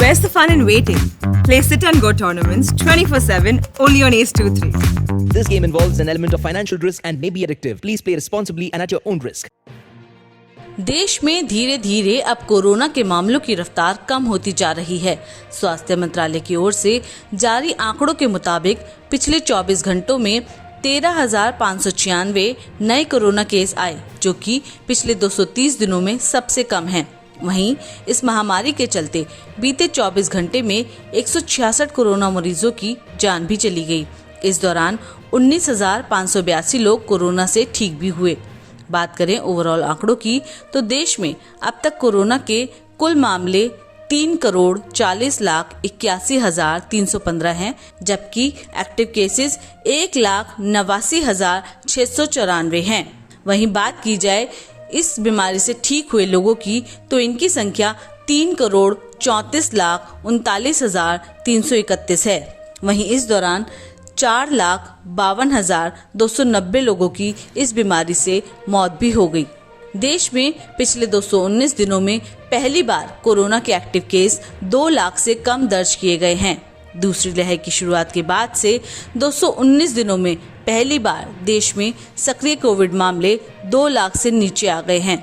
Where's the fun in waiting? Play Sit and Go tournaments 24/7 only on Ace 2-3. This game involves an element of financial risk and may be addictive. Please play responsibly and at your own risk. देश में धीरे धीरे अब corona के मामलों की रफ्तार कम होती जा रही है। स्वास्थ्य मंत्रालय की ओर से जारी आंकड़ों के मुताबिक पिछले 24 घंटों में 13,596 नए कोरोना केस आए, जो कि पिछले 230 दिनों में सबसे कम है। वहीं इस महामारी के चलते बीते 24 घंटे में 166 कोरोना मरीजों की जान भी चली गई। इस दौरान 19,582 लोग कोरोना से ठीक भी हुए। बात करें ओवरऑल आंकड़ों की तो देश में अब तक कोरोना के कुल मामले 3,40,81,315 हैं, जबकि एक्टिव केसेस 1,89,694 हैं। वहीं बात की जाए इस बीमारी से ठीक हुए लोगों की तो इनकी संख्या 3,34,39,331 है। वहीं इस दौरान 4,52,290 लोगों की इस बीमारी से मौत भी हो गई। देश में पिछले 219 दिनों में पहली बार कोरोना के एक्टिव केस 2 लाख से कम दर्ज किए गए हैं। दूसरी लहर की शुरुआत के बाद से 219 दिनों में पहली बार देश में सक्रिय कोविड मामले 2 लाख से नीचे आ गए हैं।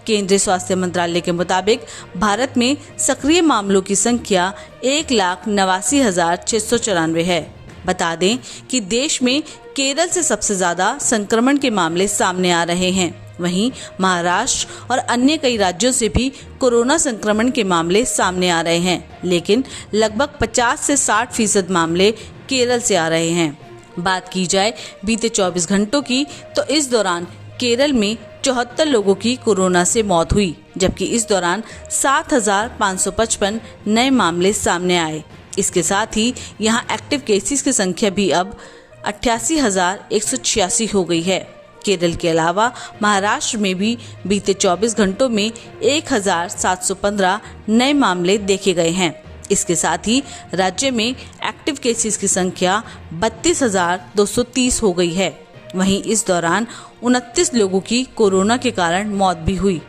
केंद्रीय स्वास्थ्य मंत्रालय के मुताबिक भारत में सक्रिय मामलों की संख्या 1,89,694 है। बता दें कि देश में केरल से सबसे ज्यादा संक्रमण के मामले सामने आ रहे हैं। वहीं महाराष्ट्र और अन्य कई राज्यों से भी कोरोना संक्रमण के मामले सामने आ रहे हैं, लेकिन लगभग 50 से 60% मामले केरल से आ रहे हैं। बात की जाए बीते 24 घंटों की तो इस दौरान केरल में 74 लोगों की कोरोना से मौत हुई, जबकि इस दौरान 7,555 नए मामले सामने आए। इसके साथ ही यहां एक्टिव केसेस की संख्या भी अब 88,186 हो गई है। केरल के अलावा महाराष्ट्र में भी बीते 24 घंटों में 1,715 नए मामले देखे गए हैं। इसके साथ ही राज्य में एक्टिव केसेस की संख्या 32,230 हो गई है। वहीं इस दौरान 29 लोगों की कोरोना के कारण मौत भी हुई।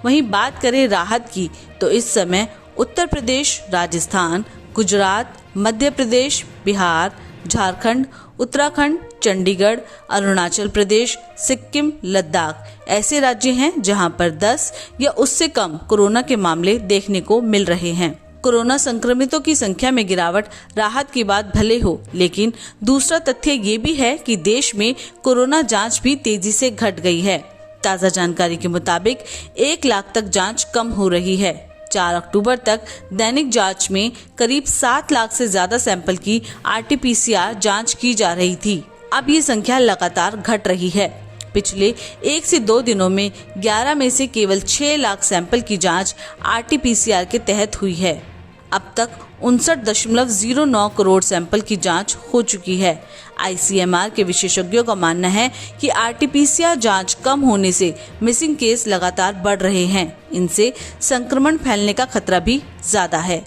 वहीं बात करें राहत की तो इस समय उत्तर प्रदेश, राजस्थान, गुजरात, मध्य प्रदेश, बिहार, झारखंड, उत्तराखंड, चंडीगढ़, अरुणाचल प्रदेश, सिक्किम, लद्दाख ऐसे राज्य हैं जहां पर 10 या उससे कम कोरोना के मामले देखने को मिल रहे हैं। कोरोना संक्रमितों की संख्या में गिरावट राहत की बात भले हो, लेकिन दूसरा तथ्य ये भी है कि देश में कोरोना जांच भी तेजी से घट गई है। ताज़ा जानकारी के मुताबिक 1 लाख तक जांच कम हो रही है। 4 अक्टूबर तक दैनिक जांच में करीब 7 लाख से ज्यादा सैंपल की RT-PCR जांच की जा रही थी। अब ये संख्या लगातार घट रही है। पिछले 1 से 2 दिनों में 11 में से केवल 6 लाख सैंपल की जांच RT-PCR के तहत हुई है। अब तक 59.09 करोड़ सैंपल की जांच हो चुकी है। ICMR के विशेषज्ञों का मानना है कि RT-PCR जांच कम होने से मिसिंग केस लगातार बढ़ रहे हैं। इनसे संक्रमण फैलने का खतरा भी ज्यादा है।